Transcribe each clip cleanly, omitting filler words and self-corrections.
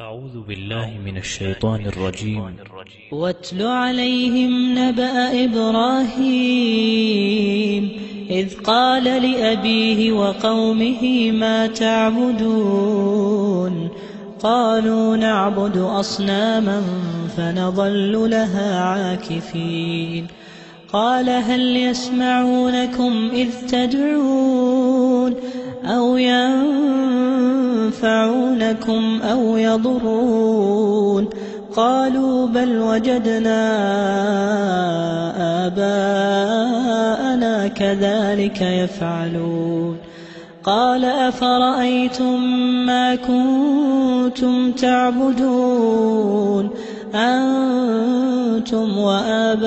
أعوذ بالله من الشيطان الرجيم. واتل عليهم نبأ إبراهيم إذ قال لأبيه وقومه ما تعبدون قالوا نعبد أصناما فنظل لها عاكفين قال هل يسمعونكم إذ تدعون أو ينفعونكم أو يضرون قالوا بل وجدنا آباءنا كذلك يفعلون قال أفرأيتم ما كنتم تعبدون أنتم وآباؤكم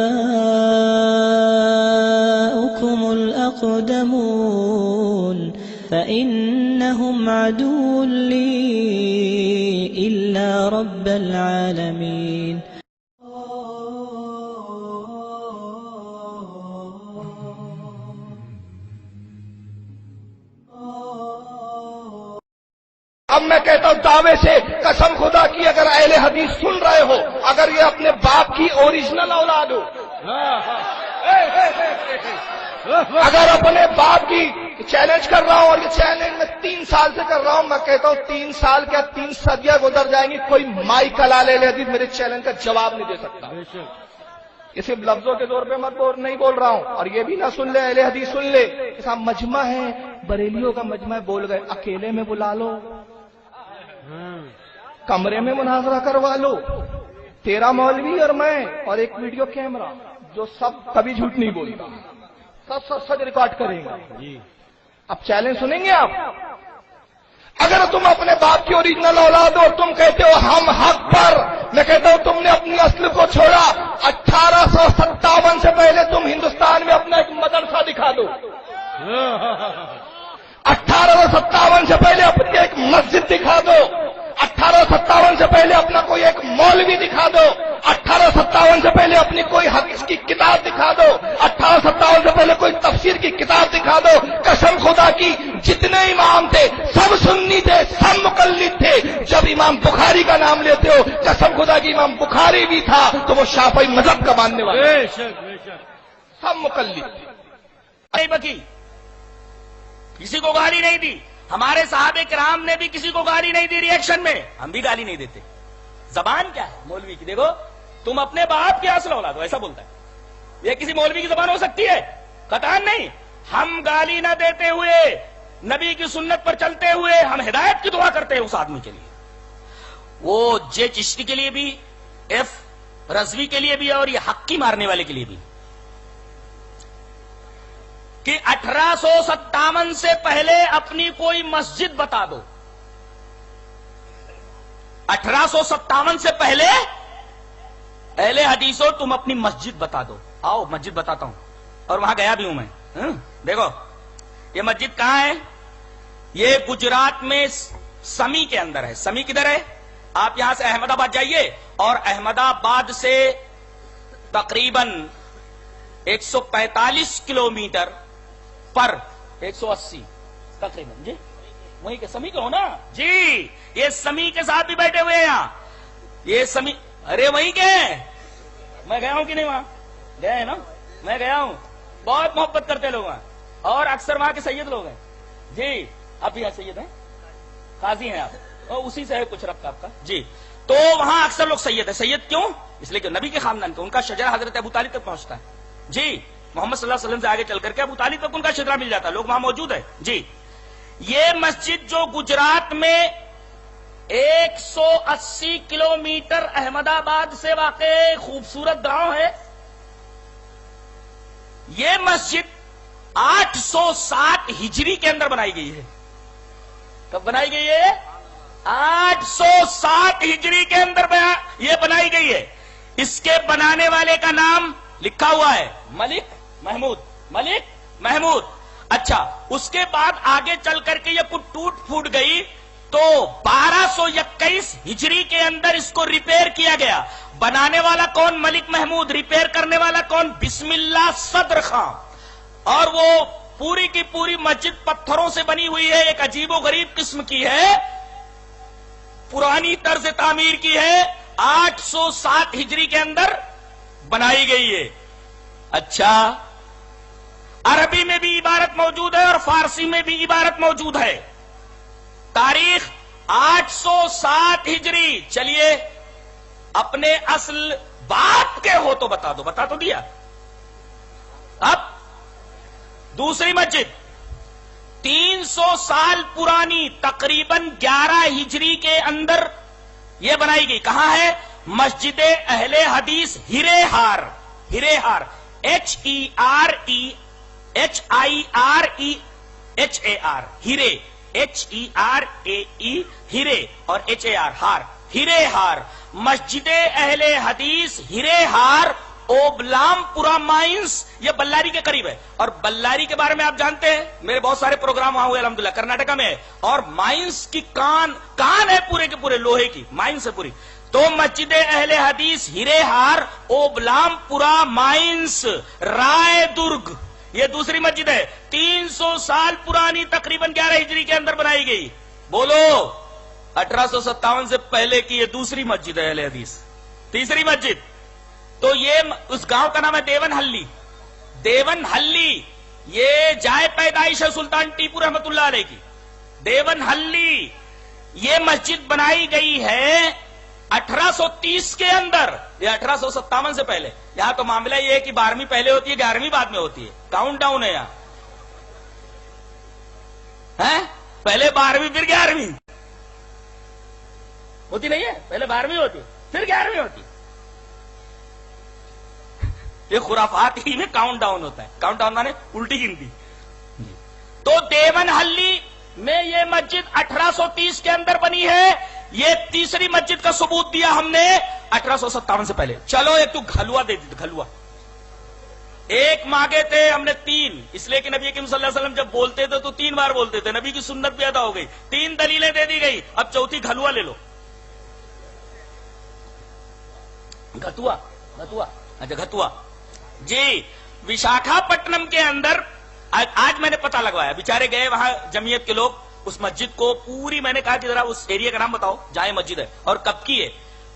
الأقدمون فإنهم عدو لي إلا رب العالمين. اب میں کہتا ہوں دعوے سے قسم خدا کی اگر اہل حدیث سن رہے ہو، اگر یہ اپنے باپ کی اوریجنل اولاد ہو، اگر اپنے باپ کی چیلنج کر رہا ہوں، اور یہ چیلنج میں 3 سال سے کر رہا ہوں، میں کہتا ہوں 3 سال کیا 3 صدیاں گزر جائیں گی، کوئی مائی کلال اہل حدیث میرے چیلنج کا جواب نہیں دے سکتا. یہ صرف لفظوں کے طور پہ نہیں بول رہا ہوں، اور یہ بھی نہ سن لے اہل حدیث سن لے کہ صاحب مجمع ہے، بریلیوں کا مجمع بول گئے، اکیلے میں بلا لو، کمرے میں مناظرہ کروا لو، 13 مولوی اور میں اور ایک ویڈیو کیمرہ جو سب کبھی جھوٹ نہیں بولتا، سب ریکارڈ کریں گے. اب چیلنج سنیں گے آپ؟ اگر تم اپنے باپ کی اوریجنل اولاد ہو اور تم کہتے ہو ہم حق پر، میں کہتا ہوں تم نے اپنی اصل کو چھوڑا. 1857 سے پہلے تم ہندوستان میں اپنا ایک مدرسہ دکھا دو، 1857 سے پہلے اپنی ایک مسجد دکھا دو، 1857 سے پہلے اپنا کوئی ایک مولوی دکھا دو، 1857 سے پہلے اپنی کوئی حدیث کی کتاب دکھا دو، 1857 سے پہلے کوئی تفسیر کی کتاب دکھا دو. قسم خدا کی جتنے امام تھے سب سنی تھے، سب مقلد تھے. جب امام بخاری کا نام لیتے ہو، قسم خدا کی امام بخاری بھی تھا تو وہ شافعی مذہب کا ماننے والا، سب مقلد تھے. کسی کو گالی نہیں دی. ہمارے صحابہ کرام نے بھی کسی کو گالی نہیں دی ریئیکشن میں، ہم بھی گالی نہیں دیتے. زبان کیا ہے مولوی کی؟ دیکھو تم اپنے باپ کی اصل اولاد ہو، ایسا بولتا ہے. یہ کسی مولوی کی زبان ہو سکتی ہے؟ قطعاً نہیں. ہم گالی نہ دیتے ہوئے، نبی کی سنت پر چلتے ہوئے ہم ہدایت کی دعا کرتے ہیں اس آدمی کے لیے. وہ جے چشتی کے لیے بھی، ایف رضوی کے لیے بھی، اور یہ حق کی مارنے والے کے لیے بھی، کہ 1857 سے پہلے اپنی کوئی مسجد بتا دو. 1857 سے پہلے اہل حدیثوں تم اپنی مسجد بتا دو. آؤ مسجد بتاتا ہوں، اور وہاں گیا بھی ہوں میں. دیکھو یہ مسجد کہاں ہے؟ یہ گجرات میں سمی کے اندر ہے. سمی کدھر ہے؟ آپ یہاں سے احمد آباد جائیے، اور احمد آباد سے تقریباً 145 کلومیٹر پر 180 تقریباً. جی وہیں کے سمی کے ہو نا؟ جی یہ سمی کے ساتھ بھی بیٹھے ہوئے ہیں یہاں. یہ سمی، ارے وہیں کے ہیں. میں گیا ہوں کہ نہیں؟ وہاں گئے ہیں نا؟ میں گیا ہوں. بہت محبت کرتے لوگ وہاں، اور اکثر وہاں کے سید لوگ ہیں. جی آپ بھی سید ہیں، قاضی ہیں آپ، اور اسی سے ہے کچھ ربط آپ کا. جی تو وہاں اکثر لوگ سید ہیں. سید کیوں؟ اس لیے کہ نبی کے خاندان کا ان کا شجرہ حضرت ابو طالب تک پہنچتا ہے. جی محمد صلی اللہ علیہ وسلم سے آگے چل کر کے ابو طالب تک ان کا شجرہ مل جاتا ہے. لوگ وہاں موجود ہیں. جی یہ مسجد جو گجرات میں 180 کلومیٹر احمد آباد سے واقع خوبصورت گاؤں ہے، یہ مسجد 860 ہجری کے اندر بنائی گئی ہے. کب بنائی گئی ہے؟ 860 ہجری کے اندر یہ بنائی گئی ہے. اس کے بنانے والے کا نام لکھا ہوا ہے ملک محمود. ملک محمود. اچھا اس کے بعد آگے چل کر کے یہ کچھ ٹوٹ پھوٹ گئی تو 1221 ہجری کے اندر اس کو ریپیئر کیا گیا. بنانے والا کون؟ ملک محمود. ریپیئر کرنے والا کون؟ بسم اللہ صدر خان. اور وہ پوری کی پوری مسجد پتھروں سے بنی ہوئی ہے، ایک عجیب و غریب قسم کی ہے. پرانی طرز تعمیر کی ہے, 807 ہجری کے اندر بنائی گئی ہے. اچھا, عربی میں بھی عبارت موجود ہے اور فارسی میں بھی عبارت موجود ہے. تاریخ 807 ہجری. چلیے اپنے اصل باپ کے ہو تو بتا دو. بتا تو دیا. اب دوسری مسجد 300 سال پرانی, تقریباً 11 ہجری کے اندر یہ بنائی گئی. کہاں ہے؟ مسجد اہل حدیث ہیرے ہار. ہیرے ہار, HEREHIREHAR, ہیرے, HERAE, ہیرے اور HAR, ہار, ہیرے ہار. مسجد اہل حدیث ہیرے ہار, اوبلام پورا مائنس, یہ بلاری کے قریب ہے. اور بلاری کے بارے میں آپ جانتے ہیں, میرے بہت سارے پروگرام وہاں ہوئے الحمدللہ, کرناٹکا میں ہے. اور مائنس کی کان ہے پورے کے پورے لوہے کی, مائنس ہے پوری. تو مسجد اہل حدیث ہیرے ہار, اوبلام پورا مائنس, رائے درگ, یہ دوسری مسجد ہے. 300 سال پرانی, تقریباً 11 ہجری کے اندر بنائی گئی. بولو 1857 سے پہلے کی یہ دوسری مسجد ہے اہل حدیث. تیسری مسجد تو یہ اس گاؤں کا نام ہے دیون ہلی. دیون ہلی یہ جائے پیدائش ہے سلطان ٹیپو رحمت اللہ علیہ کی. دیون ہلی یہ مسجد بنائی گئی ہے 1830 کے اندر, یہ 1857 سے پہلے. یہاں تو معاملہ یہ ہے کہ 12ویں پہلے ہوتی ہے, 11ویں بعد میں ہوتی ہے. کاؤنٹ ڈاؤن ہے یہاں, پہلے 12ویں پھر 11ویں ہوتی نہیں ہے. پہلے 12ویں ہوتی پھر 11ویں ہوتی. یہ خرافات ہی میں کاؤنٹ ڈاؤن ہوتا ہے. کاؤنٹ ڈاؤن مانے الٹی گنتی. تو دیون ہلی میں یہ مسجد 1830 کے اندر بنی ہے. یہ تیسری مسجد کا ثبوت دیا ہم نے 1857 سے پہلے. چلو ایک تو گھلوا دے دی. گھلوا ایک مانگے تھے ہم نے 3, اس لیے کہ نبی کریم صلی اللہ علیہ وسلم جب بولتے تھے تو 3 بار بولتے تھے. نبی کی سنت بھی ادا ہو گئی, 3 دلیلیں دے دی گئی. اب چوتھی گھلوا لے لو. گھتوا, گھتوا, اچھا گھتوا جی. وشاکھا پٹنم کے اندر آج میں نے پتہ لگوایا, بیچارے گئے وہاں جمعیت کے لوگ اس مسجد کو پوری, میں نے کہا کہ ذرا اس ایریا کا نام بتاؤ جہاں مسجد ہے اور کب کی ہے.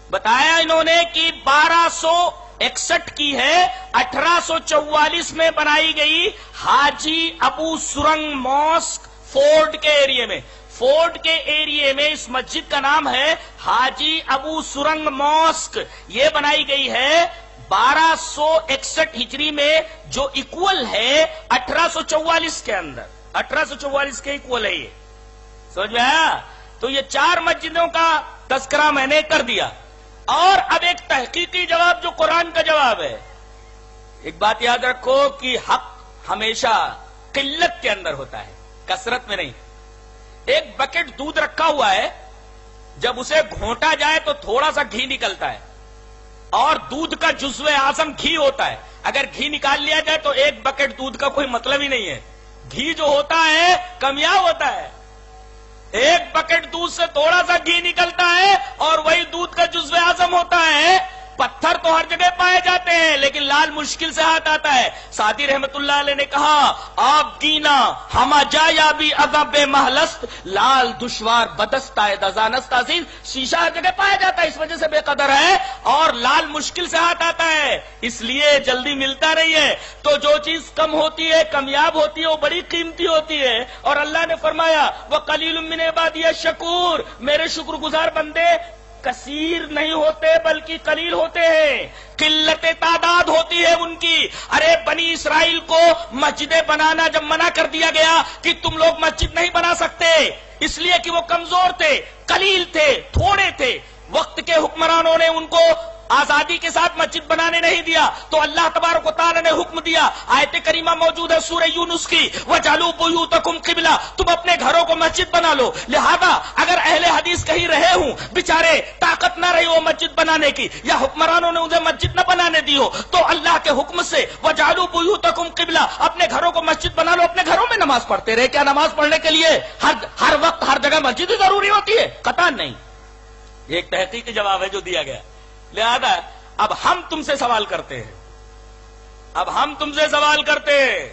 بتایا انہوں نے کہ 1261 کی ہے, 1844 میں بنائی گئی. حاجی ابو سرنگ ماسک فورٹ کے ایریے میں. فورٹ کے ایریے میں اس مسجد کا نام ہے حاجی ابو سرنگ ماسک. یہ بنائی گئی ہے 1261 ہجری میں, جو ایکول ہے 1844 کے اندر. 1844 کے ایکول ہے یہ. سمجھ میں آیا؟ تو یہ 4 مسجدوں کا تذکرہ میں نے کر دیا. اور اب ایک تحقیقی جواب جو قرآن کا جواب ہے. ایک بات یاد رکھو کہ حق ہمیشہ قلت کے اندر ہوتا ہے, کثرت میں نہیں. ایک بکٹ دودھ رکھا ہوا ہے, جب اسے گھونٹا جائے تو تھوڑا سا گھی نکلتا ہے, اور دودھ کا جزو اعظم گھی ہوتا ہے. اگر گھی نکال لیا جائے تو ایک بکٹ دودھ کا کوئی مطلب ہی نہیں ہے. گھی جو ہوتا ہے کمیاب ہوتا ہے. ایک بکٹ دودھ سے تھوڑا سا گھی نکلتا ہے اور وہی دودھ کا جزو اعظم ہوتا ہے. پتھر تو ہر جگہ پائے جاتے ہیں لیکن لال مشکل سے ہاتھ آتا ہے. سعدی رحمت اللہ علیہ نے کہا, آپ گینا ہما جایا بھی ادب محلست, لال دشوار بدستہ دزانست عزیز. شیشہ ہر جگہ پایا جاتا ہے, اس وجہ سے بے قدر ہے, اور لال مشکل سے ہاتھ آتا ہے, اس لیے جلدی ملتا نہیں ہے. تو جو چیز کم ہوتی ہے, کمیاب ہوتی ہے, وہ بڑی قیمتی ہوتی ہے. اور اللہ نے فرمایا وَقَلِيلٌ مِّنْ عِبَادِيَ الشَّكُورُ, میرے شکر گزار بندے کثیر نہیں ہوتے بلکہ قلیل ہوتے ہیں, قلت تعداد ہوتی ہے ان کی. ارے بنی اسرائیل کو مسجدیں بنانا جب منع کر دیا گیا کہ تم لوگ مسجد نہیں بنا سکتے, اس لیے کہ وہ کمزور تھے, قلیل تھے, تھوڑے تھے, وقت کے حکمرانوں نے ان کو آزادی کے ساتھ مسجد بنانے نہیں دیا, تو اللہ تبارک و تعالی نے حکم دیا. آیت کریمہ موجود ہے سورہ یونس کی, وَجَعَلُوا بُيُوتَكُمْ قِبْلَةً, تم اپنے گھروں کو مسجد بنا لو. لہذا اگر اہل حدیث کہیں رہے ہوں, بیچارے طاقت نہ رہی وہ مسجد بنانے کی, یا حکمرانوں نے انہیں مسجد نہ بنانے دی ہو, تو اللہ کے حکم سے وَجَعَلُوا بُيُوتَكُمْ قِبْلَةً, اپنے گھروں کو مسجد بنا لو, اپنے گھروں میں نماز پڑھتے رہے. کیا نماز پڑھنے کے لیے ہر وقت ہر جگہ مسجد ہی ضروری ہوتی ہے؟ قطعاً نہیں. یہ ایک تحقیقی جواب ہے جو دیا گیا. لہذا اب ہم تم سے سوال کرتے ہیں, اب ہم تم سے سوال کرتے ہیں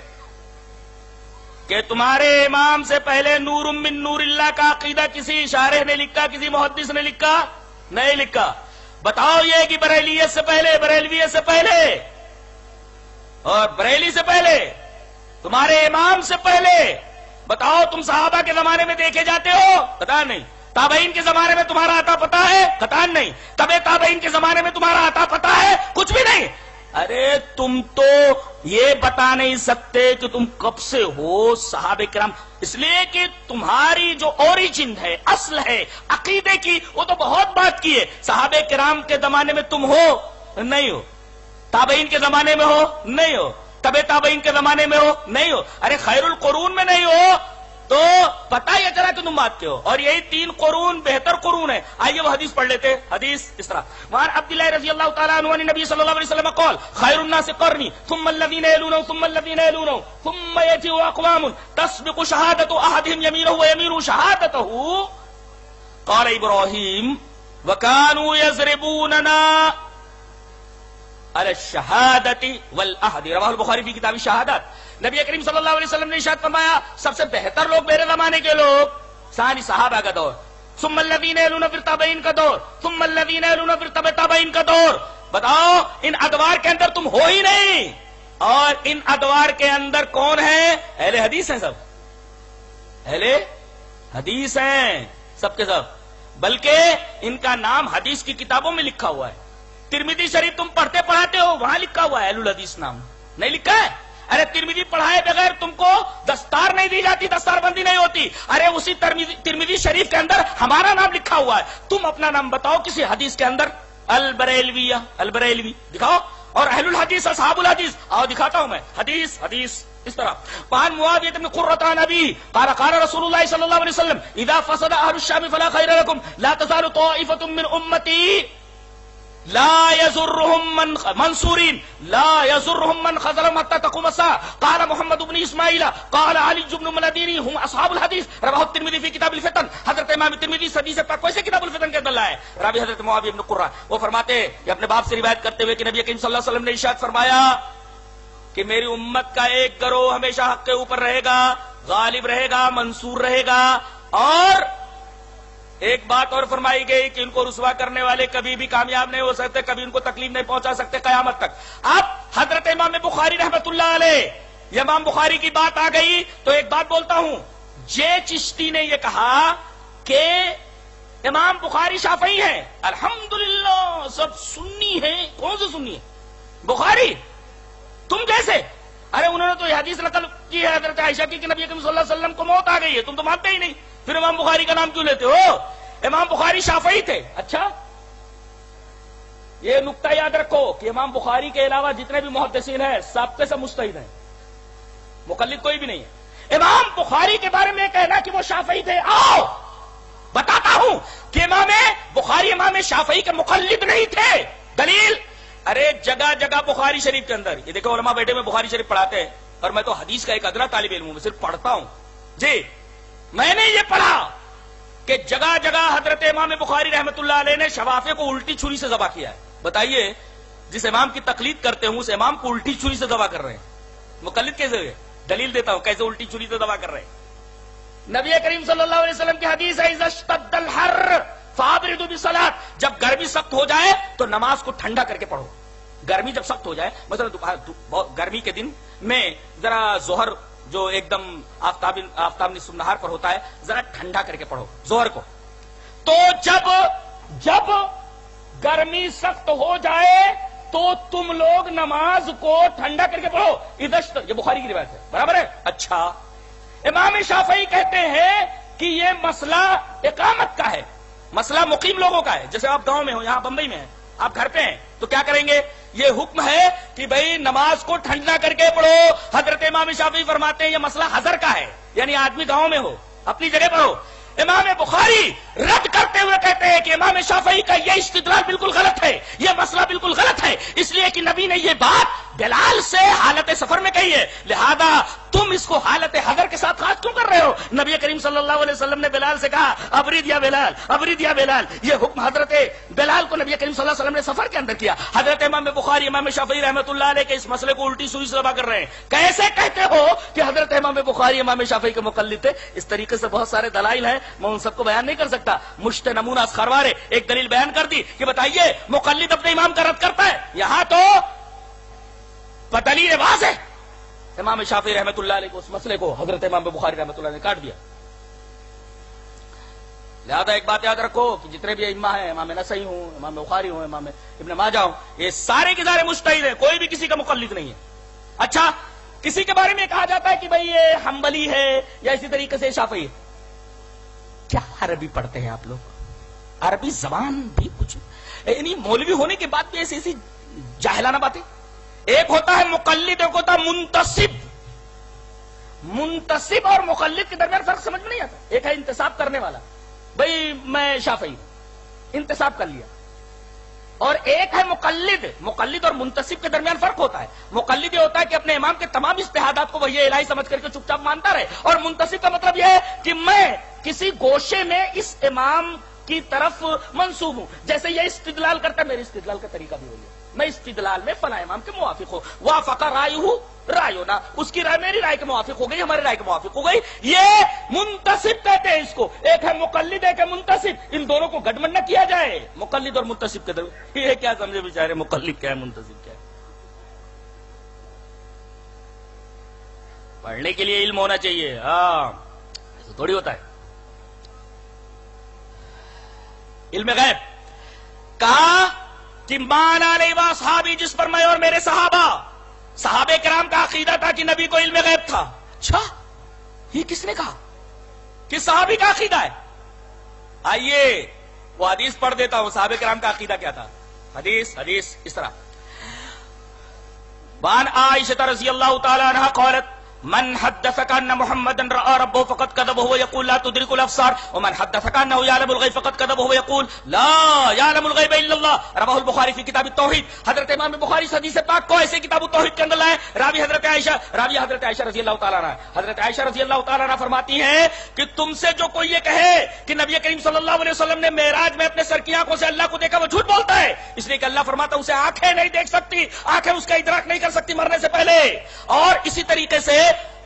کہ تمہارے امام سے پہلے نور من نور اللہ کا عقیدہ کسی شارح نے لکھا، کسی محدث نے لکھا؟ نہیں لکھا۔ بتاؤ یہ کہ بریلیت سے پہلے، بریلویت سے پہلے اور بریلی سے پہلے، تمہارے امام سے پہلے، بتاؤ تم صحابہ کے زمانے میں دیکھے جاتے ہو؟ پتا نہیں۔ تابعین کے زمانے میں تمہارا عطا پتا ہے؟ قطعاً نہیں۔ تبع تابعین کے زمانے میں تمہارا عطا پتا ہے؟ کچھ بھی نہیں۔ ارے تم تو یہ بتا نہیں سکتے کہ تم کب سے ہو صحابہ کرام، اس لیے کہ تمہاری جو اوریجن ہے، اصل ہے عقیدے کی، وہ تو بہت بات کی ہے۔ صحابہ کرام کے زمانے میں تم ہو؟ نہیں ہو۔ تابعین کے زمانے میں ہو؟ نہیں ہو۔ تبع تابعین کے زمانے میں ہو؟ نہیں ہو۔ ارے خیر القرون میں نہیں ہو تو پتا ہی چلا کہ تم بات کے ہو، اور یہی 3 قرون بہتر قرون ہے۔ آئیے وہ حدیث پڑھ لیتے۔ حدیث اس طرح، وعن عبداللہ رضی اللہ تعالیٰ عنہ عن نبی صلی اللہ علیہ وسلم قال خیر الناس قرنی ثم الذین یلونهم ثم الذین یلونهم ثم یأتی اقوام تسبق شہادۃ احدهم یمینه ویمین شہادته قال ابراہیم وكانوا يضربوننا على الشہادۃ والعہد، رواہ البخاری فی کتاب الشہادات۔ نبی کریم صلی اللہ علیہ وسلم نے ارشاد فرمایا سب سے بہتر لوگ میرے زمانے کے لوگ ثانی صحابہ کا دور، ثم الذین یلون پھر تابعین کا دور، ثم الذین یلون پھر تبع تابعین کا دور۔ بتاؤ ان ادوار کے اندر تم ہو ہی نہیں، اور ان ادوار کے اندر کون ہیں؟ اہل حدیث ہیں، سب اہل حدیث ہیں سب کے سب، بلکہ ان کا نام حدیث کی کتابوں میں لکھا ہوا ہے۔ ترمذی شریف تم پڑھتے پڑھاتے ہو، وہاں لکھا ہوا ہے اہل الحدیث نام، نہیں لکھا ہے؟ ارے ترمذی پڑھائے بغیر تم کو دستار نہیں دی جاتی، دستار بندی نہیں ہوتی۔ ارے اسی ترمذی شریف کے اندر ہمارا نام لکھا ہوا ہے، تم اپنا نام بتاؤ کسی حدیث کے اندر؟ البریلویہ، البریلوی دکھاؤ، اور اہل الحدیث اصحاب الحدیث، آؤ دکھاتا ہوں میں۔ حدیث اس طرح، وعن معاویہ بن قرۃ عن ابی قال قال رسول اللہ صلی اللہ علیہ وسلم اذا فسد اہل الشام فلا خیر لکم لا تزال طائفة من امتی لا يزرهم من منصورين لا يزرهم من خذلهم حتى تقوم الساعة قال محمد بن اسماعیل قال علی بن المدینی هم اصحاب الحدیث رواہ الترمذی فی کتاب الفتن۔ حضرت امام ترمذی حدیث پاک کوئی سے کتاب الفتن کے اندر لائے، راوی حضرت معاویہ بن قرہ، وہ فرماتے ہیں کہ اپنے باپ سے روایت کرتے ہوئے کہ نبی کریم صلی اللہ علیہ وسلم نے ارشاد فرمایا کہ میری امت کا ایک گروہ ہمیشہ حق کے اوپر رہے گا، غالب رہے گا، منصور رہے گا، اور ایک بات اور فرمائی گئی کہ ان کو رسوا کرنے والے کبھی بھی کامیاب نہیں ہو سکتے، کبھی ان کو تکلیف نہیں پہنچا سکتے قیامت تک۔ اب حضرت امام بخاری رحمت اللہ علیہ، یہ امام بخاری کی بات آ گئی تو ایک بات بولتا ہوں، جے چشتی نے یہ کہا کہ امام بخاری شافعی ہیں، الحمدللہ سب سنی ہیں۔ کون سے سنی ہے؟ بخاری، تم جیسے۔ ارے انہوں نے تو یہ حدیث نقل کی ہے حضرت عائشہ کی کہ نبی کریم صلی اللہ علیہ وسلم کو موت آ گئی ہے، تم تو مانتے ہی نہیں، پھر امام بخاری کا نام کیوں لیتے ہو؟ امام بخاری شافعی تھے۔ اچھا یہ نقطہ یاد رکھو کہ امام بخاری کے علاوہ جتنے بھی محدثین ہیں سب کے سب مجتہد ہیں، مقلد کوئی بھی نہیں ہے۔ امام بخاری کے بارے میں کہنا کہ وہ شافعی تھے، آؤ بتاتا ہوں کہ امام بخاری امام شافعی کے مقلد نہیں تھے۔ دلیل، ارے جگہ جگہ بخاری شریف کے اندر، یہ دیکھو علماء بیٹھے میں بخاری شریف پڑھاتے ہیں، اور میں تو حدیث کا ایک ادنا طالب علم ہوں، میں صرف پڑھتا ہوں۔ جی میں نے یہ پڑھا کہ جگہ جگہ حضرت امام بخاری رحمت اللہ علیہ نے شفافے کو الٹی چھری سے ذبح کیا ہے۔ بتائیے جس امام کی تقلید کرتے ہوں اس امام کو الٹی چھری سے ذبح کر رہے ہیں، مقلد کیسے ہوئے؟ دلیل دیتا ہوں کیسے الٹی چھری سے ذبح کر رہے ہیں۔ نبی کریم صلی اللہ علیہ وسلم کی حدیث ہے اذا اشتد الحر فابردوا بالصلاۃ، جب گرمی سخت ہو جائے تو نماز کو ٹھنڈا کر کے پڑھو۔ گرمی جب سخت ہو جائے، مثلا گرمی کے دن میں ذرا ظہر جو ایک دم آفتاب نصف النہار پر ہوتا ہے، ذرا ٹھنڈا کر کے پڑھو ظہر کو۔ تو جب گرمی سخت ہو جائے تو تم لوگ نماز کو ٹھنڈا کر کے پڑھو۔ یہ بخاری کی روایت ہے، برابر ہے؟ اچھا امام شافعی کہتے ہیں کہ یہ مسئلہ اقامت کا ہے، مسئلہ مقیم لوگوں کا ہے۔ جیسے آپ گاؤں میں ہو، یہاں بمبئی میں ہیں، آپ گھر پہ ہیں تو کیا کریں گے؟ یہ حکم ہے کہ بھئی نماز کو ٹھنڈا کر کے پڑھو۔ حضرت امام شافعی فرماتے ہیں یہ مسئلہ حضر کا ہے، یعنی آدمی گاؤں میں ہو اپنی جگہ پر ہو۔ امام بخاری رد کرتے ہوئے کہتے ہیں کہ امام شافعی کا یہ استدلال بالکل غلط ہے، یہ مسئلہ بالکل غلط ہے، اس لیے کہ نبی نے یہ بات بلال سے حالت سفر میں کہی ہے، لہذا تم اس کو حالت حضر کے ساتھ خاص کیوں کر رہے ہو؟ نبی کریم صلی اللہ علیہ وسلم نے بلال سے کہا ابرد یا بلال، ابرد یا بلال. یہ حکم حضرت بلال کو نبی کریم صلی اللہ علیہ وسلم نے سفر کے اندر کیا. حضرت امام بخاری، امام شافعی رحمۃ اللہ علیہ کے اس مسئلے کو الٹی سوئی سے دبا کر رہے ہیں. کیسے کہتے ہو کہ حضرت امام بخاری امام شافعی کے مقلد تھے؟ اس طریقے سے بہت سارے دلائل ہیں، میں ان سب کو بیان نہیں کر سکتا. مشت نمونہ اسخروار ایک دلیل بیان کر دی کہ بتائیے مقلد اپنے امام کا رد کرتا ہے. یہاں تو بدلیل واضح ہے. امام شافعی رحمۃ اللہ علیہ کو اس مسئلے کو حضرت امام بخاری رحمۃ اللہ نے کاٹ دیا. لہذا ایک بات یاد رکھو کہ جتنے بھی ائمہ ہیں، امام نسائی ہوں، امام بخاری ہوں، امام ابن ماجہ ہوں، یہ سارے کے سارے مجتہد ہیں، کوئی بھی کسی کا مقلد نہیں ہے. اچھا، کسی کے بارے میں کہا جاتا ہے کہ بھئی یہ حنبلی ہے یا اسی طریقے سے شافعی ہے. کیا عربی پڑھتے ہیں آپ لوگ؟ عربی زبان بھی کچھ، یعنی مولوی ہونے کے بعد بھی ایسی جاہلانہ باتیں. ایک ہوتا ہے مقلد، ایک ہوتا ہے منتسب. منتسب اور مقلد کے درمیان فرق سمجھ میں نہیں آتا. ایک ہے انتساب کرنے والا، بھئی میں شافعی انتساب کر لیا، اور ایک ہے مقلد. مقلد اور منتسب کے درمیان فرق ہوتا ہے. مقلد یہ ہوتا ہے کہ اپنے امام کے تمام اجتہادات کو وحی الہی سمجھ کر کے چپ چاپ مانتا رہے، اور منتسب کا مطلب یہ ہے کہ میں کسی گوشے میں اس امام کی طرف منسوب ہوں. جیسے یہ استدلال کرتا ہے، میرے استدلال کا طریقہ بھی وہی ہے. میں استدلال میں فلاں امام کے موافق ہوں. وافق رائے رائنا، اس کی رائے میری رائے کے موافق ہو گئی، ہماری رائے کے موافق ہو گئی. یہ منتسب کہتے ہیں اس کو. ایک ہے مقلد، ایک ہے منتسب. ان دونوں کو گڈمڈ نہ کیا جائے. مقلد اور منتسب کے درمیان یہ کیا سمجھے بیچارے، مقلد کیا ہے منتسب کیا ہے. پڑھنے کے لیے علم ہونا چاہیے. ہاں ایسا تھوڑی ہوتا ہے. علم غیب کہا کہ مان علیہ صحابی، جس پر میں اور میرے صحابہ کرام کا عقیدہ تھا کہ نبی کو علم غیب تھا. اچھا، یہ کس نے کہا کہ صحابی کا عقیدہ ہے؟ آئیے وہ حدیث پڑھ دیتا ہوں، صحابہ کرام کا عقیدہ کیا تھا. حدیث اس طرح، وان عائشہ رضی اللہ تعالی عنہا قالت من حدثك ان محمدا راى ربه فقد كذب وهو يقول لا تدرك الابصار ومن حدثك انه يعلم الغيب فقد كذب وهو يقول لا يعلم الغيب الا الله. رواه البخاری فی کتاب التوحید. حضرت امام بخاری حدیث پاک کو ایسے کتاب التوحید کے اندر لائے. راوی حضرت عائشہ رضی اللہ تعالیٰ عنہ. حضرت عائشہ رضی اللہ تعالیٰ عنہ فرماتی ہیں کہ تم سے جو کوئی یہ کہے کہ نبی کریم صلی اللہ علیہ وسلم نے معراج میں اپنے سر کی آنکھوں سے اللہ کو دیکھا، وہ جھوٹ بولتا ہے. اس لیے کہ اللہ فرماتا ہے اسے آنکھیں نہیں دیکھ سکتی، آنکھیں اس کا ادراک نہیں کر سکتی مرنے سے پہلے. اور اسی طریقے سے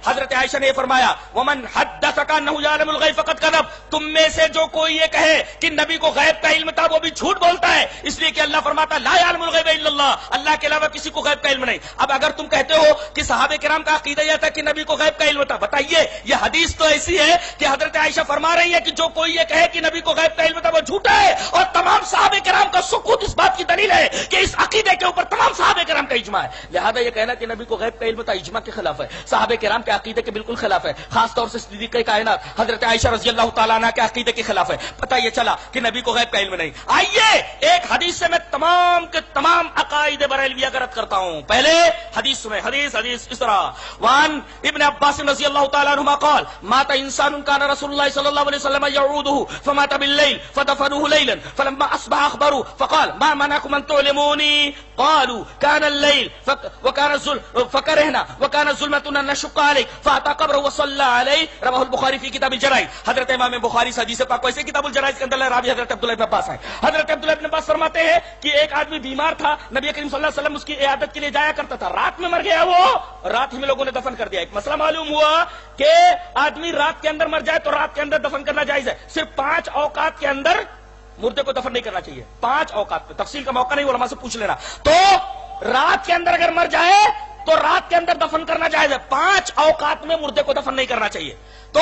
حضرت عائشہ نے فرمایا ومن حدثک انہ یعلم الغیب فقد کذب. تم میں سے جو کوئی یہ کہے کہ نبی کو غیب کا علم تھا، وہ بھی جھوٹ بولتا ہے. اس لیے کہ اللہ فرماتا لا یعلم الغیب الا اللہ، اللہ کے علاوہ کسی کو غیب کا علم نہیں. اب اگر تم کہتے ہو کہ صحابہ کرام کا عقیدہ یہ تھا کہ نبی کو غیب کا علم تھا، بتائیے یہ حدیث تو ایسی ہے کہ حضرت عائشہ فرما رہی ہے کہ جو کوئی یہ کہے کہ نبی کو غیب کا علم تھا وہ جھوٹا ہے. اور تمام صحابہ کرام کا سکوت اس بات کی دلیل ہے کہ اس عقیدے کے اوپر تمام صحابہ کرام کا اجماع ہے. لہذا یہ کہنا کہ نبی کو غیب کا علم تھا اجماع کے خلاف ہے، صحابہ کرام کے عقیدے کے بالکل خلاف ہے. خاص طور سے صدیق کائنات حضرت عائشہ رضی اللہ تعالیٰ عنہ کے عقیدے کے خلاف ہے. پتہ یہ چلا کہ نبی کو غیب کا علم نہیں. آئیے ایک حدیث سے میں تمام کے تمام عقائد بریلویہ کا رد کرتا ہوں. پہلے حدیث سنیں. حدیث اس طرح، وان ابن عباس رضی اللہ تعالیٰ عنہما قال مات انسان كان رسول الله صلى الله عليه وسلم يعوده فمات بالليل فدفنوه ليلا فلما اصبح اخبروه فقال ما منعكم ان تعلموني قالوا كان الليل وكان الظلم فكرهنا وكان الظلمة نشق عليك فاتى قبره وصلى عليه. رواه البخاری فی کتاب الجرائد. حضرت امام بخاری سے حدیث پاک کو ایسے کتاب الجرائد کے اندر راوی حضرت عبداللہ بن عباس ہیں. حضرت عبداللہ بن عباس فرماتے ہیں کہ ایک آدمی بیمار تھا، نبی کریم صلی اللہ علیہ وسلم اس کی عیادت کے لیے جایا کرتا تھا. رات میں مر گیا، وہ رات ہی میں لوگوں نے دفن کر دیا. ایک مسئلہ معلوم ہوا کہ آدمی رات کے اندر مر جائے تو رات کے اندر دفن کرنا جائز ہے. صرف 5 اوقات کے اندر مردے کو دفن نہیں کرنا چاہیے. 5 اوقات پہ، تفصیل کا موقع نہیں، علماء سے پوچھ لینا. تو رات کے اندر اگر مر جائے تو رات کے اندر دفن کرنا جائز ہے. 5 اوقات میں مردے کو دفن نہیں کرنا چاہیے. تو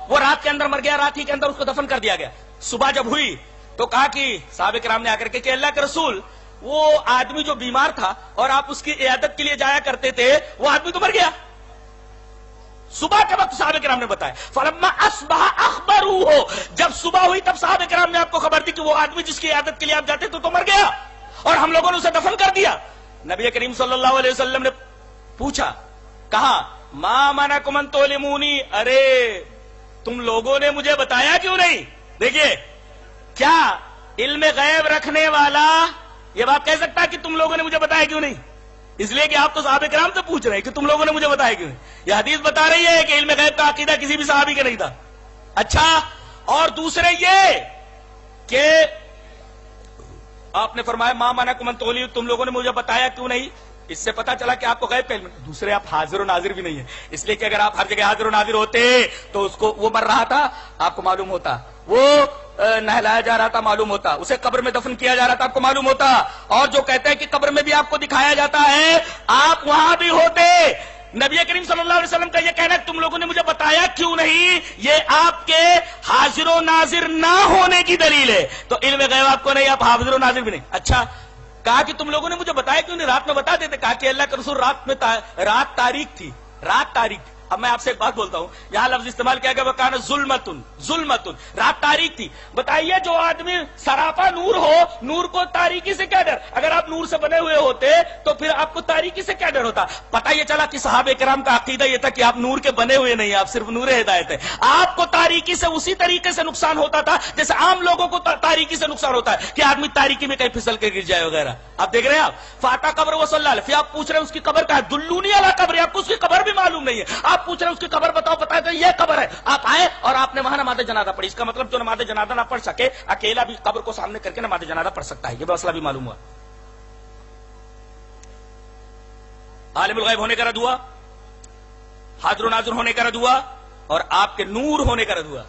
وہ رات کے اندر مر گیا، رات ہی کے اندر اس کو دفن کر دیا گیا. صبح جب ہوئی تو کہا کہ صحابہ کرام نے آ کر کے کہ اللہ کے رسول، وہ آدمی جو بیمار تھا اور آپ اس کی عیادت کے لیے جایا کرتے تھے، وہ آدمی تو مر گیا. صبح کے وقت صحابہ کرام نے بتایا. فلما اصبح اخبروه، جب صبح ہوئی تب صحابہ کرام نے آپ کو خبر دی کہ وہ آدمی جس کی عیادت کے لیے آپ جاتے تھے تو مر گیا اور ہم لوگوں نے اسے دفن کر دیا. نبی کریم صلی اللہ علیہ وسلم نے پوچھا، کہا ما منعکم ان تعلمونی، ارے تم لوگوں نے مجھے بتایا کیوں نہیں؟ دیکھیے، کیا علم غیب رکھنے والا یہ بات کہہ سکتا ہے کہ تم لوگوں نے مجھے بتایا کیوں نہیں؟ اس لیے کہ آپ تو صحابہ کرام سے پوچھ رہے ہیں کہ تم لوگوں نے مجھے بتایا کیوں نہیں. یہ حدیث بتا رہی ہے کہ علم غیب کا عقیدہ کسی بھی صحابی کا نہیں تھا. اچھا، اور دوسرے یہ کہ آپ نے فرمایا ما منعکم ان تولوا، تم لوگوں نے مجھے بتایا کیوں نہیں. اس سے پتا چلا کہ آپ کو غیب کا علم. دوسرے آپ حاضر و ناظر بھی نہیں ہے، اس لیے کہ اگر آپ ہر جگہ حاضر و ناظر ہوتے تو اس کو وہ مر رہا تھا آپ کو معلوم ہوتا، وہ نہلایا جا رہا تھا معلوم ہوتا، اسے قبر میں دفن کیا جا رہا تھا آپ کو معلوم ہوتا. اور جو کہتے ہیں کہ قبر میں بھی آپ کو دکھایا جاتا ہے، آپ وہاں بھی ہوتے. نبی کریم صلی اللہ علیہ وسلم کا یہ کہنا کہ تم لوگوں نے مجھے بتایا کیوں نہیں، یہ آپ کے حاضر و ناظر نہ ہونے کی دلیل ہے. تو علم غیب آپ کو نہیں، آپ حاضر و ناظر بھی نہیں. اچھا، کہا کہ تم لوگوں نے مجھے بتایا کیوں نہیں، رات میں بتا دیتے. کہا کہ اللہ کے رسول رات تاریک تھی، رات تاریک تھی. اب میں آپ سے ایک بات بولتا ہوں، یہاں لفظ استعمال کیا گیا وہ کہنا ظلمتن، رات تاریک تھی. بتائیے جو آدمی سراپا نور ہو، نور کو تاریکی سے کیا ڈر؟ اگر آپ نور سے بنے ہوئے ہوتے تو پھر آپ کو تاریکی سے کیا ڈر ہوتا؟ پتہ یہ چلا کہ صحابہ کرام کا عقیدہ یہ تھا کہ آپ نور کے بنے ہوئے نہیں، آپ صرف نور ہدایت ہے. آپ کو تاریکی سے اسی طریقے سے نقصان ہوتا تھا جیسے عام لوگوں کو تاریکی سے نقصان ہوتا ہے کہ آدمی تاریکی میں کہیں پھسل کے گر جائے وغیرہ. آپ دیکھ رہے ہیں، آپ فاتا قبر و صلی اللہ علیہ، پھر آپ پوچھ رہے ہیں اس کی قبر کا ہے، دلونی علی قبر ہے، آپ کو اس کی قبر بھی معلوم نہیں ہے. آپ پوچھ رہے ہیں اس کی قبر بتاؤ، بتائے تو یہ قبر ہے. آپ آئے اور آپ نے وہاں نماز جنازہ پڑھی. اس کا مطلب جو نماز جنازہ نہ پڑھ سکے اکیلا بھی قبر کو سامنے کر کے نماز جنازہ پڑھ سکتا ہے. یہ مسئلہ بھی معلوم ہوا. عالم الغیب ہونے کا رد ہوا، حاضر و ناظر ہونے کا رد ہوا، اور آپ کے نور ہونے کا رد ہوا.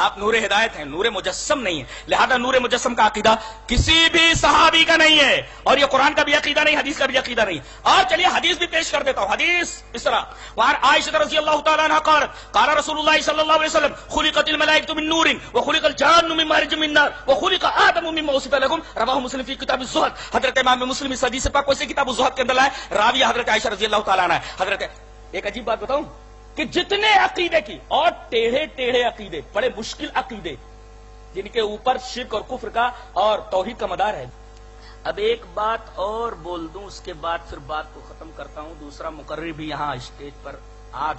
آپ نور ہدایت ہیں، نور مجسم نہیں ہے. لہذا نور مجسم کا عقیدہ کسی بھی صحابی کا نہیں ہے، اور یہ قرآن کا بھی عقیدہ نہیں، حدیث کا بھی عقیدہ نہیں. اور چلیے حدیث بھی پیش کر دیتا ہوں. حدیث اس طرح وہاں عائشہ رضی اللہ تعالیٰ عنہ قالت قال رسول اللہ صلی اللہ علیہ وسلم خلقت الملائکۃ من نور وخلق الجان من مارج من نار وخلق آدم مما وصف لكم رواہ مسلم فی کتاب الزہد. حضرت امام مسلم اس حدیث پاک کو اسے کتاب الزہد کے اندر لائے. راوی حضرت عائشہ رضی اللہ تعالیٰ عنہ. حضرت ایک عجیب بات بتاؤں کہ جتنے عقیدے کی اور ٹیڑھے عقیدے، بڑے مشکل عقیدے جن کے اوپر شرک اور کفر کا اور توحید کا مدار ہے. اب ایک بات اور بول دوں، اس کے بعد پھر بات کو ختم کرتا ہوں. دوسرا مقرر بھی یہاں اسٹیج پر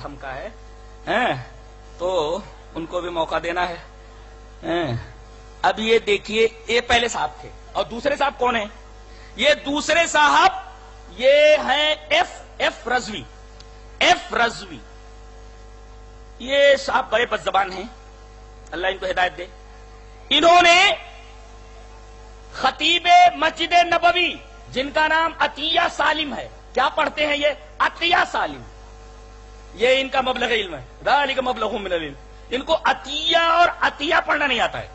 ہم کا ہے تو ان کو بھی موقع دینا ہے. اب یہ دیکھیے، یہ پہلے صاحب تھے اور دوسرے صاحب کون ہیں؟ یہ دوسرے صاحب یہ ہیں ایف رضوی. ایف رضوی یہ صاحب بڑے بد زبان ہیں، اللہ ان کو ہدایت دے. انہوں نے خطیب مسجد نبوی جن کا نام عطیہ سالم ہے، کیا پڑھتے ہیں یہ؟ عطیہ سالم. یہ ان کا مبلغ علم ہے، ذالک مبلغ من العلم. ان کو عطیہ اور عطیہ پڑھنا نہیں آتا ہے.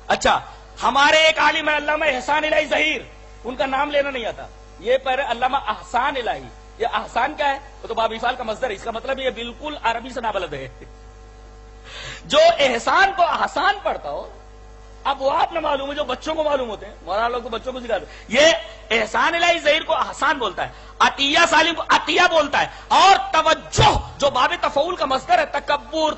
اچھا، ہمارے ایک عالم ہے علامہ احسان الہی ظہیر، ان کا نام لینا نہیں آتا. یہ پہلے علامہ احسان الہی. یہ احسان کیا ہے؟ وہ تو باب افعال کا مصدر ہے. اس کا مطلب یہ بالکل عربی سے نابلد ہے. جو احسان کو احسان پڑھتا ہو، اب وہ آپ نہ معلوم ہے، جو بچوں کو معلوم ہوتے ہیں، مولانا لوگ تو بچوں کو سکھاتے ہیں. یہ احسان الہی ظہیر کو احسان بولتا ہے، عطیہ سالم کو عطیہ بولتا ہے. اور توجہ جو باب تفعول کا مصدر ہے، تکبر،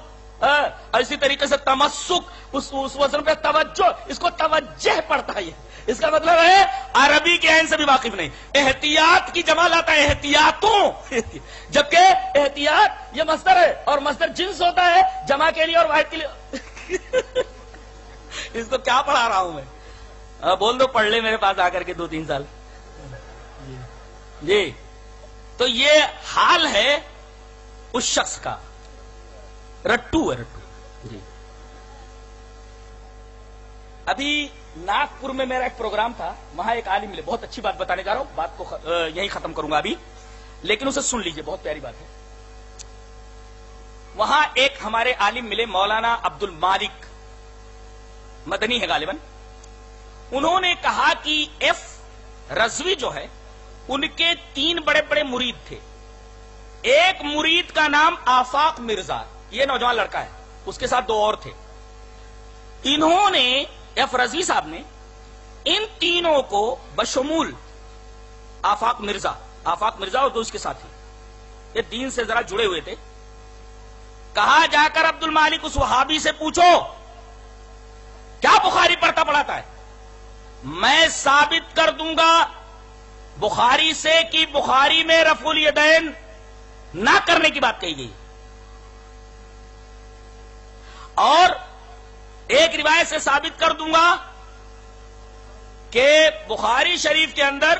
اسی طریقے سے تمسک، اس وزن پہ توجہ، اس کو توجہ پڑھتا ہے. اس کا مطلب ہے عربی کے عین سے بھی واقف نہیں. احتیاط کی جمع لاتا ہے احتیاطوں، جبکہ احتیاط یہ مصدر ہے اور مصدر جنس ہوتا ہے جمع کے لیے اور واحد کے لیے. اس کو کیا پڑھا رہا ہوں میں؟ بول دو پڑھ لے میرے پاس آ کر کے 2-3 سال. جی تو یہ حال ہے اس شخص کا، رٹو ہے رٹو. جی ابھی ناگپور میں میرا ایک پروگرام تھا، وہاں ایک عالم ملے. بہت اچھی بات بتانے جا رہا ہوں، بات کو یہیں ختم کروں گا ابھی، لیکن اسے سن لیجئے، بہت پیاری بات ہے. وہاں ایک ہمارے عالم ملے، مولانا عبد المالک، مدنی ہے غالباً. انہوں نے کہا کہ ایف رضوی جو ہے ان کے 3 بڑے بڑے مرید تھے. ایک مرید کا نام آفاق مرزا، یہ نوجوان لڑکا ہے، اس کے ساتھ 2 اور تھے. انہوں نے ایف رضوی صاحب نے ان تینوں کو بشمول آفاق مرزا اور 2 اس کے ساتھی، یہ دین سے ذرا جڑے ہوئے تھے. کہا جا کر عبد المالک اس وہابی سے پوچھو کیا بخاری پڑھتا پڑھاتا ہے؟ میں ثابت کر دوں گا بخاری سے کہ بخاری میں رفع الیدین نہ کرنے کی بات کہی گئی، اور ایک روایت سے ثابت کر دوں گا کہ بخاری شریف کے اندر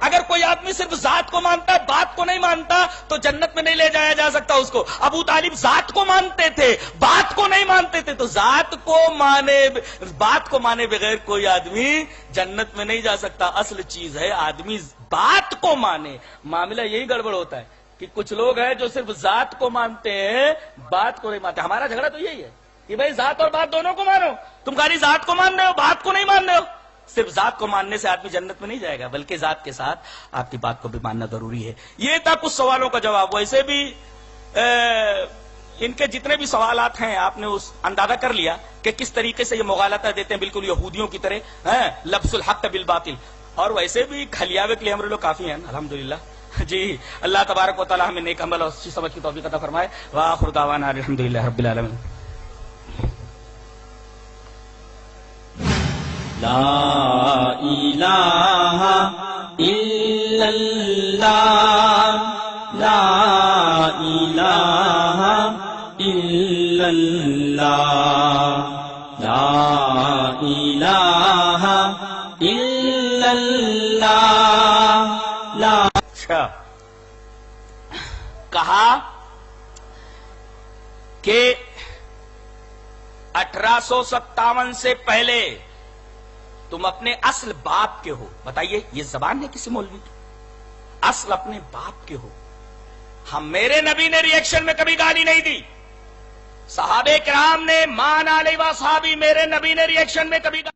اگر کوئی آدمی صرف ذات کو مانتا ہے، بات کو نہیں مانتا، تو جنت میں نہیں لے جایا جا سکتا اس کو. ابو طالب ذات کو مانتے تھے، بات کو نہیں مانتے تھے، تو ذات کو مانے، بات کو مانے بغیر کوئی آدمی جنت میں نہیں جا سکتا. اصل چیز ہے آدمی بات کو مانے. معاملہ یہی گڑبڑ ہوتا ہے کہ کچھ لوگ ہیں جو صرف ذات کو مانتے ہیں، بات کو نہیں مانتے. ہمارا جھگڑا تو یہی ہے کہ بھائی ذات اور بات دونوں کو مانو. تم خالی ذات کو مان رہے ہو، بات کو نہیں مان رہے ہو. صرف ذات کو ماننے سے آدمی جنت میں نہیں جائے گا، بلکہ ذات کے ساتھ آپ کی بات کو بھی ماننا ضروری ہے. یہ تھا کچھ سوالوں کا جواب. ویسے بھی ان کے جتنے بھی سوالات ہیں آپ نے اس اندازہ کر لیا کہ کس طریقے سے یہ مغالطہ دیتے ہیں، بالکل یہودیوں کی طرح لفظ الحق بالباطل. اور ویسے بھی کھلیاوے کے لیے ہمارے لوگ کافی ہیں الحمدللہ. جی اللہ تبارک و تعالی ہمیں نیک عمل اور اچھی سمجھ کی توفیق عطا فرمائے. وآخر دعوانا الحمدللہ رب العالمین. لا الہ الا اللہ، لا الہ الا اللہ، لا الہ الا اللہ، لا. اچھا کہا کہ 1857 سے پہلے تم اپنے اصل باپ کے ہو. بتائیے یہ زبان ہے کسی مولوی کی؟ اصل اپنے باپ کے ہو. ہم میرے نبی نے ریئیکشن میں کبھی گالی نہیں دی. صحابہ کرام نے مان علیہ و صحابی، میرے نبی نے ریئیکشن میں کبھی